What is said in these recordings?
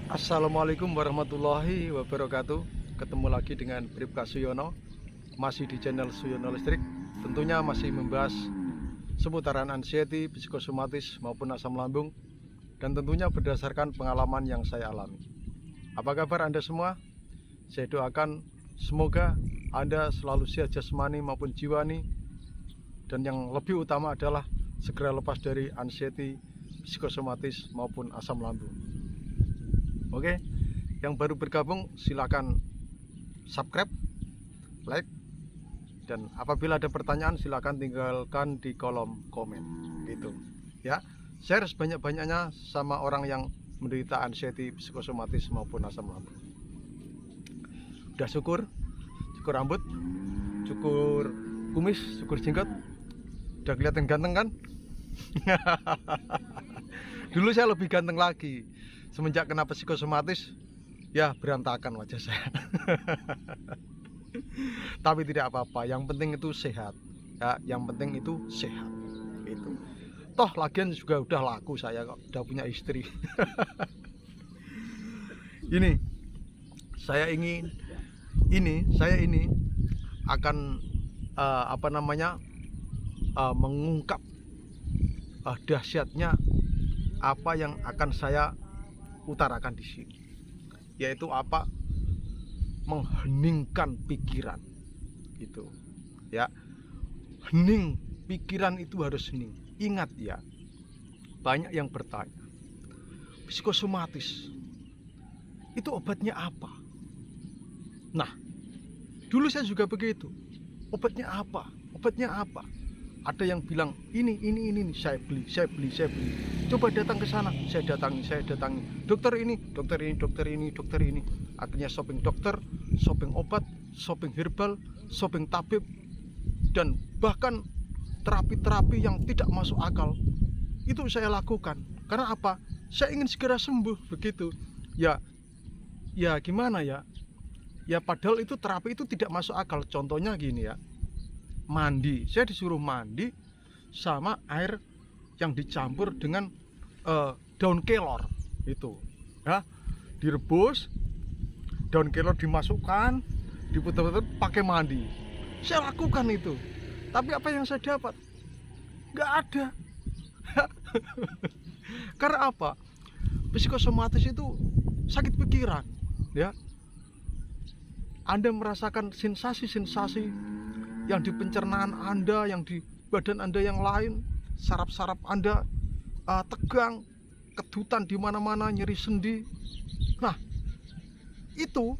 Assalamualaikum warahmatullahi wabarakatuh. Ketemu lagi dengan Bribka Suyono, masih di channel Suyono Listrik. Tentunya masih membahas seputaran anxiety, psikosomatis maupun asam lambung, dan tentunya berdasarkan pengalaman yang saya alami. Apa kabar Anda semua? Saya doakan semoga Anda selalu sehat jasmani maupun jiwani, dan yang lebih utama adalah segera lepas dari anxiety, psikosomatis maupun asam lambung. Oke, yang baru bergabung silakan subscribe, like, dan apabila ada pertanyaan silakan tinggalkan di kolom komen gitu ya. Share sebanyak-banyaknya sama orang yang menderita anxiety, psikosomatis maupun asam lambung. Udah cukur rambut, cukur kumis, cukur jenggot, udah kelihatan ganteng kan? Dulu saya lebih ganteng lagi. Semenjak kena psikosomatis, ya berantakan wajah saya. Tapi tidak apa-apa, yang penting itu sehat. Ya, yang penting itu sehat. Itu. Toh lagian juga udah laku saya kok, udah punya istri. Saya ini akan mengungkap dahsyatnya apa yang akan saya utarakan di sini, yaitu mengheningkan pikiran gitu ya. Hening, pikiran itu harus hening. Ingat ya, banyak yang bertanya, psikosomatis itu obatnya apa? Nah, dulu saya juga begitu. Obatnya apa? Ada yang bilang ini saya beli. Coba datang ke sana, saya datangi. Dokter ini. Akhirnya shopping dokter, shopping obat, shopping herbal, shopping tabib, dan bahkan terapi-terapi yang tidak masuk akal. Itu saya lakukan. Karena apa? Saya ingin segera sembuh begitu. Ya gimana ya? Ya padahal itu terapi itu tidak masuk akal. Contohnya gini ya. Mandi, saya disuruh mandi sama air yang dicampur dengan daun kelor itu ya, direbus, daun kelor dimasukkan, diputar-putar pakai mandi. Saya lakukan itu, tapi apa yang saya dapat? Nggak ada. Karena apa? Psikosomatis itu sakit pikiran ya. Anda merasakan sensasi-sensasi yang di pencernaan Anda, yang di badan Anda yang lain, saraf-saraf Anda tegang, kedutan di mana-mana, nyeri sendi. Nah, itu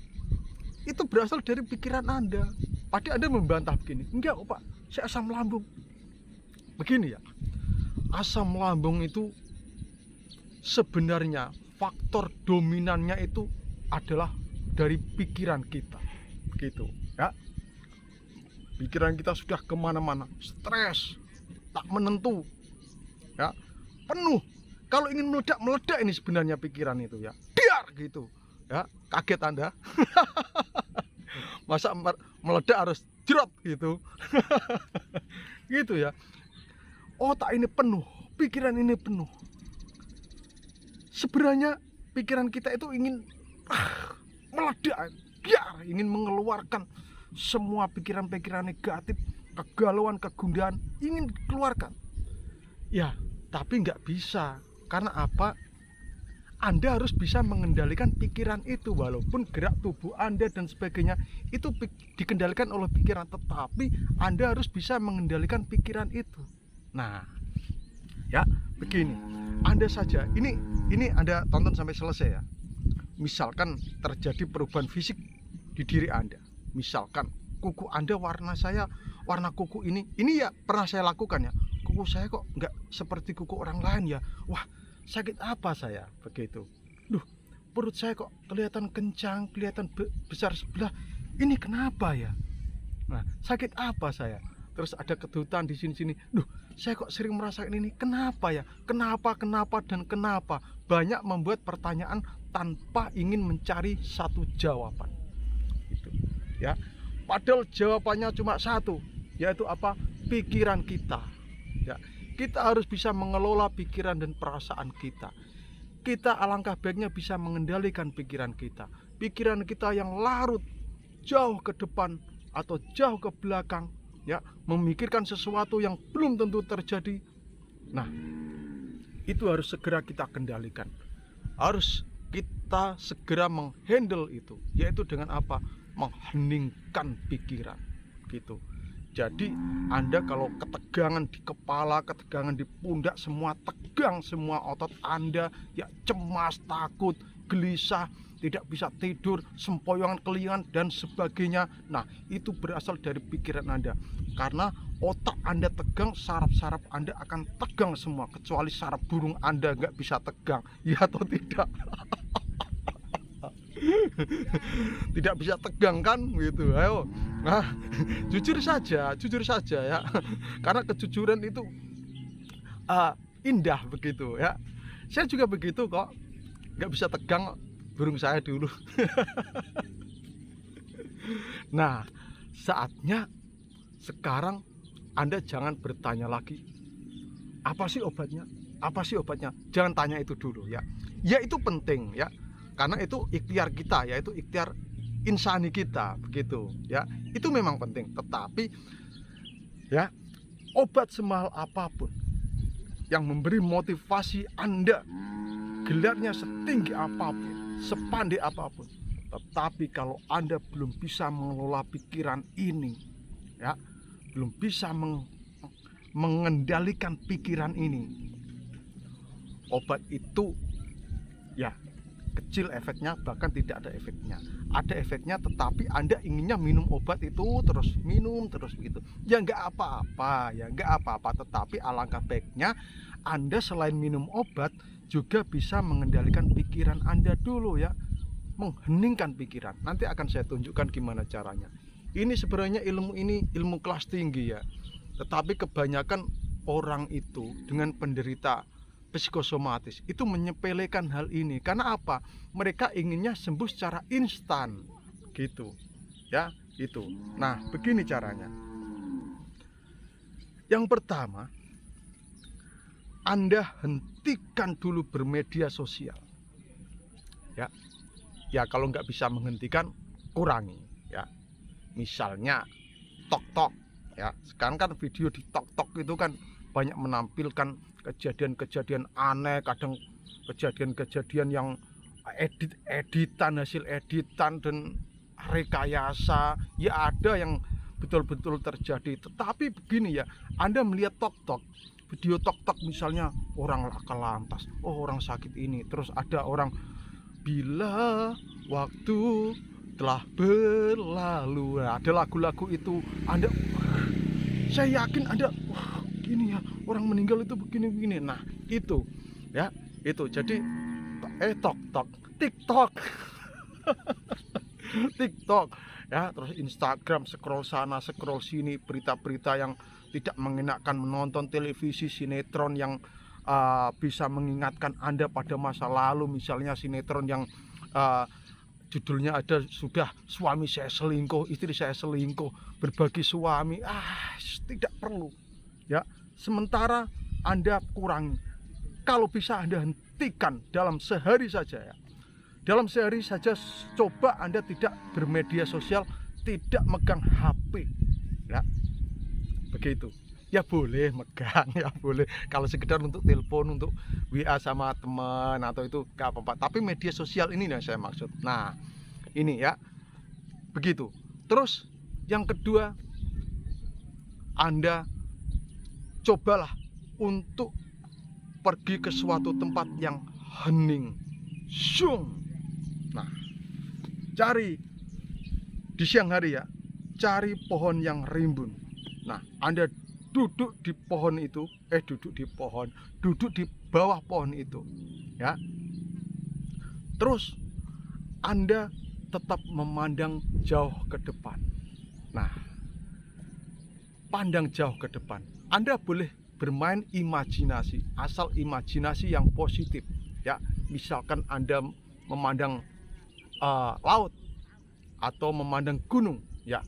berasal dari pikiran Anda. Padahal Anda membantah begini, enggak Pak, saya asam lambung. Begini ya, asam lambung itu sebenarnya faktor dominannya itu adalah dari pikiran kita, gitu ya. Pikiran kita sudah kemana-mana, stres, tak menentu, ya, penuh. Kalau ingin meledak ini sebenarnya pikiran itu ya, biar gitu, ya. Kaget Anda, masa meledak harus jerot gitu, gitu ya. Otak ini penuh, pikiran ini penuh. Sebenarnya pikiran kita itu ingin meledak, biar ingin mengeluarkan semua pikiran-pikiran negatif, kegalauan, kegundahan, ingin keluarkan ya, tapi nggak bisa. Karena apa? Anda harus bisa mengendalikan pikiran itu. Walaupun gerak tubuh Anda dan sebagainya itu dikendalikan oleh pikiran, tetapi Anda harus bisa mengendalikan pikiran itu. Nah ya, begini, Anda saja ini Anda tonton sampai selesai ya. Misalkan terjadi perubahan fisik di diri Anda, misalkan kuku Anda warna kuku ini ya pernah saya lakukan ya. Kuku saya kok nggak seperti kuku orang lain ya. Wah, sakit apa saya begitu. Duh, perut saya kok kelihatan kencang, kelihatan besar sebelah. Ini kenapa ya? Nah, sakit apa saya? Terus ada kedutan di sini. Duh, saya kok sering merasakan ini. Kenapa ya? Kenapa dan kenapa? Banyak membuat pertanyaan tanpa ingin mencari satu jawaban. Itu ya. Padahal jawabannya cuma satu, yaitu apa? Pikiran kita ya. Kita harus bisa mengelola pikiran dan perasaan kita. kita alangkah baiknya bisa mengendalikan pikiran kita. Pikiran kita yang larut jauh ke depan atau jauh ke belakang, ya, memikirkan sesuatu yang belum tentu terjadi. Nah, itu harus segera kita kendalikan. Harus kita segera menghandle itu, yaitu dengan apa? Mengheningkan pikiran, gitu. Jadi Anda kalau ketegangan di kepala, ketegangan di pundak, semua tegang, semua otot Anda, ya, cemas, takut, gelisah, tidak bisa tidur, sempoyongan kelingan dan sebagainya. Nah, itu berasal dari pikiran Anda. Karena otak Anda tegang, saraf-saraf Anda akan tegang semua, kecuali saraf burung Anda nggak bisa tegang, ya atau tidak? Tidak bisa tegang kan, gitu. Ayo, nah, jujur saja ya, karena kejujuran itu indah begitu ya. Saya juga begitu kok, nggak bisa tegang burung saya dulu. Nah, saatnya sekarang Anda jangan bertanya lagi, apa sih obatnya? Apa sih obatnya? Jangan tanya itu dulu ya. Ya, itu penting ya. Karena itu ikhtiar kita, yaitu ikhtiar insani kita, begitu ya. Itu memang penting, tetapi ya, obat semahal apapun yang memberi motivasi Anda, gelarnya setinggi apapun, sepandai apapun, tetapi kalau Anda belum bisa mengelola pikiran ini, ya, belum bisa mengendalikan pikiran ini, obat itu ya kecil efeknya, bahkan tidak ada efeknya. Ada efeknya, tetapi Anda inginnya minum obat itu terus, minum terus begitu. Ya nggak apa-apa, ya nggak apa-apa. Tetapi alangkah baiknya Anda selain minum obat juga bisa mengendalikan pikiran Anda dulu ya, mengheningkan pikiran. Nanti akan saya tunjukkan gimana caranya. Ini sebenarnya ilmu kelas tinggi ya. Tetapi kebanyakan orang itu dengan penderita psikosomatis itu menyepelekan hal ini. Karena apa? Mereka inginnya sembuh secara instan, gitu ya, gitu. Nah, begini caranya. Yang pertama, Anda hentikan dulu bermedia sosial ya. Ya, kalau nggak bisa menghentikan, kurangi ya. Misalnya TokTok ya. Sekarang kan video di TokTok itu kan banyak menampilkan kejadian-kejadian aneh, kadang kejadian-kejadian yang editan, hasil editan dan rekayasa. Ya, ada yang betul-betul terjadi. Tetapi begini ya, Anda melihat TokTok, video TokTok misalnya orang laka lantas, oh orang sakit ini, terus ada orang bila waktu telah berlalu. Nah, ada lagu-lagu itu, Anda, saya yakin Anda, wah gini ya, orang meninggal itu begini-begini. Nah, itu ya, itu. Jadi TikTok TikTok ya, terus Instagram, scroll sana scroll sini, berita-berita yang tidak mengenakan, menonton televisi, sinetron yang bisa mengingatkan Anda pada masa lalu. Misalnya sinetron yang judulnya ada, sudah suami saya selingkuh, istri saya selingkuh, berbagi suami, tidak perlu ya. Sementara Anda kurangi. Kalau bisa Anda hentikan dalam sehari saja ya. Dalam sehari saja coba Anda tidak bermedia sosial, tidak megang HP ya. Begitu. Ya boleh megang, ya boleh. Kalau sekedar untuk telepon, untuk WA sama teman atau itu gak apa-apa. Tapi media sosial ini yang saya maksud. Nah, ini ya. Begitu. Terus yang kedua, Anda cobalah untuk pergi ke suatu tempat yang hening, syung. Nah, cari di siang hari ya, cari pohon yang rimbun. Nah, Anda duduk di pohon itu, duduk di bawah pohon itu ya. Terus Anda tetap memandang jauh ke depan. Nah, pandang jauh ke depan. Anda boleh bermain imajinasi, asal imajinasi yang positif ya. Misalkan Anda memandang laut atau memandang gunung ya.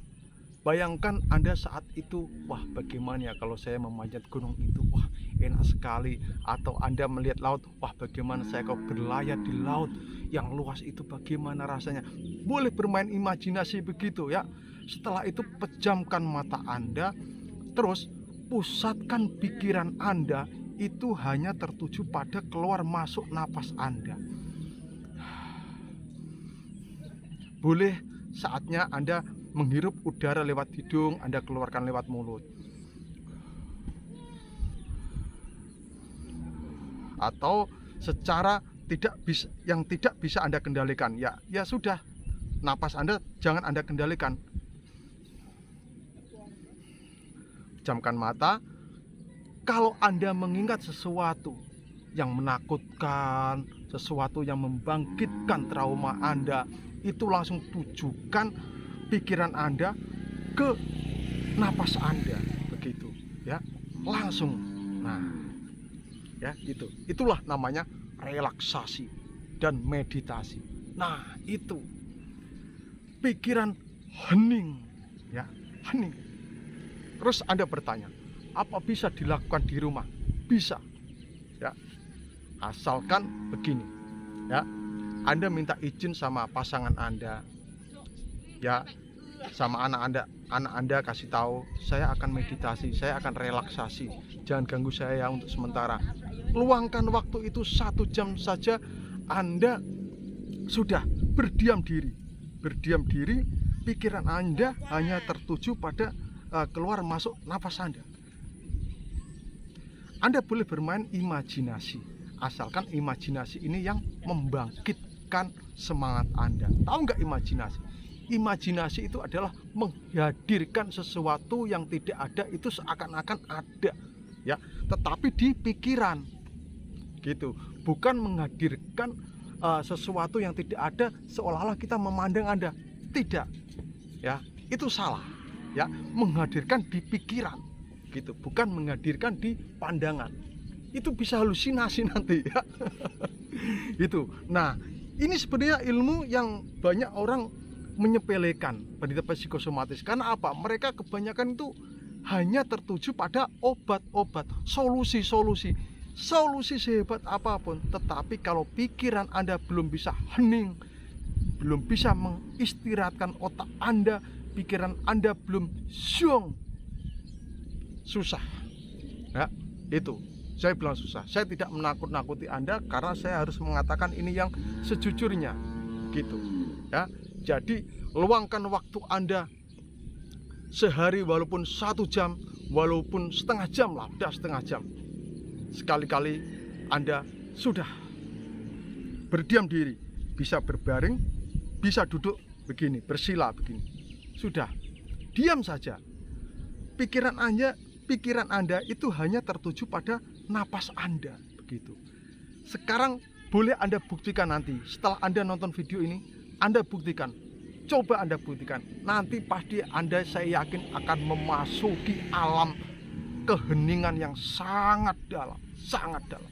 Bayangkan Anda saat itu, wah bagaimana ya kalau saya memanjat gunung itu, wah enak sekali. Atau Anda melihat laut, wah bagaimana saya kok berlayar di laut yang luas itu, bagaimana rasanya. Boleh bermain imajinasi begitu ya. Setelah itu pejamkan mata Anda, terus pusatkan pikiran Anda itu hanya tertuju pada keluar masuk napas Anda. Boleh saatnya Anda menghirup udara lewat hidung, Anda keluarkan lewat mulut. Atau secara yang tidak bisa Anda kendalikan, ya sudah, napas Anda jangan Anda kendalikan. Pejamkan mata. Kalau Anda mengingat sesuatu yang menakutkan, sesuatu yang membangkitkan trauma Anda, itu langsung tujukan pikiran Anda ke napas Anda, begitu ya, langsung. Nah ya, itulah namanya relaksasi dan meditasi. Nah itu pikiran hening ya, hening. Terus Anda bertanya, apa bisa dilakukan di rumah? Bisa ya, asalkan begini ya, Anda minta izin sama pasangan Anda ya, sama anak Anda kasih tahu, saya akan meditasi, saya akan relaksasi, jangan ganggu saya untuk sementara. Luangkan waktu itu 1 jam saja. Anda sudah berdiam diri, pikiran Anda hanya tertuju pada keluar masuk nafas Anda. Anda boleh bermain imajinasi, asalkan imajinasi ini yang membangkitkan semangat Anda. Tahu nggak imajinasi? Imajinasi itu adalah menghadirkan sesuatu yang tidak ada itu seakan-akan ada, ya, tetapi di pikiran, gitu. Bukan menghadirkan sesuatu yang tidak ada seolah-olah kita memandang Anda, tidak, ya, itu salah, ya. Menghadirkan di pikiran, gitu, bukan menghadirkan di pandangan. Itu bisa halusinasi nanti ya. Itu. Nah, ini sebenarnya ilmu yang banyak orang menyepelekan penderita psikosomatis. Karena apa? Mereka kebanyakan itu hanya tertuju pada obat-obat, solusi sehebat apapun. Tetapi kalau pikiran Anda belum bisa hening, belum bisa mengistirahatkan otak Anda, pikiran Anda belum syong, susah ya. Itu saya bilang susah. Saya tidak menakut-nakuti Anda, karena saya harus mengatakan ini yang sejujurnya, gitu ya. Jadi luangkan waktu Anda sehari, walaupun 1 jam, walaupun setengah jam lah, udah setengah jam. Sekali-kali Anda sudah berdiam diri, bisa berbaring, bisa duduk begini, bersila begini, sudah diam saja. Pikiran Anda itu hanya tertuju pada napas Anda, begitu. Sekarang boleh Anda buktikan nanti setelah Anda nonton video ini. Anda buktikan, coba Anda buktikan. Nanti pasti Anda, saya yakin, akan memasuki alam keheningan yang sangat dalam, sangat dalam.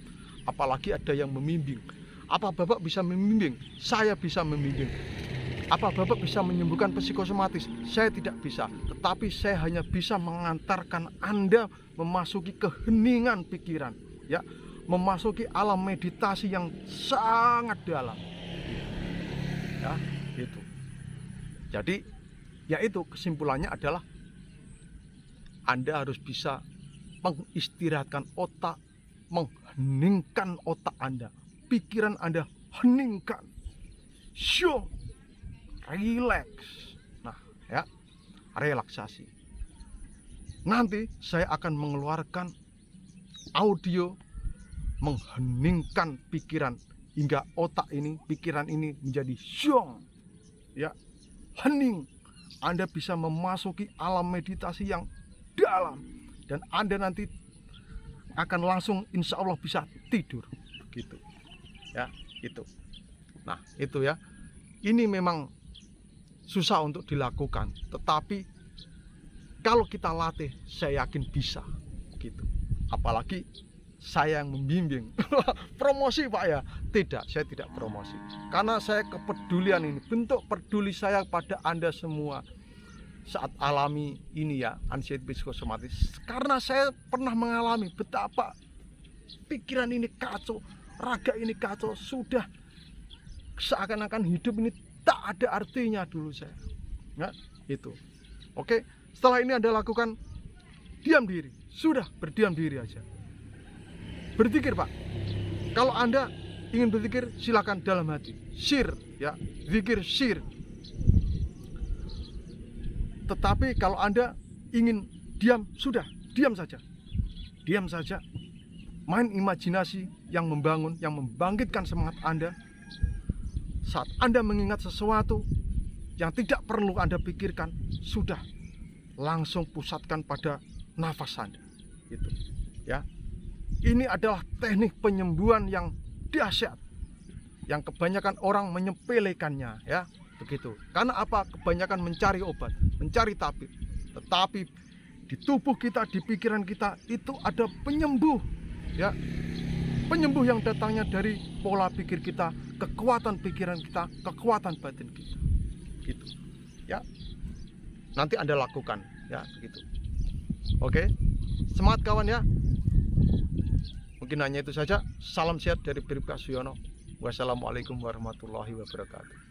Apalagi ada yang membimbing. Apa Bapak bisa membimbing? Saya bisa membimbing. Apa Bapak bisa menyembuhkan psikosomatis? Saya tidak bisa. Tetapi saya hanya bisa mengantarkan Anda memasuki keheningan pikiran, ya, memasuki alam meditasi yang sangat dalam. Ya, itu. Jadi, yaitu kesimpulannya adalah Anda harus bisa mengistirahatkan otak, mengheningkan otak Anda, pikiran Anda heningkan, syung, relax. Nah, ya, relaksasi. Nanti saya akan mengeluarkan audio mengheningkan pikiran hingga otak ini, pikiran ini menjadi syong, ya, hening. Anda bisa memasuki alam meditasi yang dalam, dan Anda nanti akan langsung insya Allah bisa tidur, gitu ya. Itu. Nah, itu ya, ini memang susah untuk dilakukan, tetapi kalau kita latih, saya yakin bisa, gitu. Apalagi saya yang membimbing. Promosi Pak ya? Tidak, saya tidak promosi. Karena saya kepedulian ini, bentuk peduli saya pada Anda semua saat alami ini ya, anxiety psikosomatis. Karena saya pernah mengalami betapa pikiran ini kacau, raga ini kacau, sudah seakan-akan hidup ini tak ada artinya dulu saya. Ya, itu. Oke, setelah ini Anda lakukan diam diri. Sudah berdiam diri aja. Berzikir, Pak. Kalau Anda ingin berzikir, silakan dalam hati. Syir, ya, zikir syir. Tetapi kalau Anda ingin diam, sudah, diam saja. Diam saja. Main imajinasi yang membangun, yang membangkitkan semangat Anda. Saat Anda mengingat sesuatu yang tidak perlu Anda pikirkan, sudah, langsung pusatkan pada nafas Anda. Gitu. Ya. Ini adalah teknik penyembuhan yang dahsyat, yang kebanyakan orang menyepelekannya, ya, begitu. Karena apa? Kebanyakan mencari obat, mencari tabib. Tetapi di tubuh kita, di pikiran kita itu ada penyembuh, ya. Penyembuh yang datangnya dari pola pikir kita, kekuatan pikiran kita, kekuatan batin kita. Gitu. Ya. Nanti Anda lakukan, ya, begitu. Oke. Semangat kawan ya. Mungkin hanya itu saja. Salam sehat dari Bribka Suyono. Wassalamualaikum warahmatullahi wabarakatuh.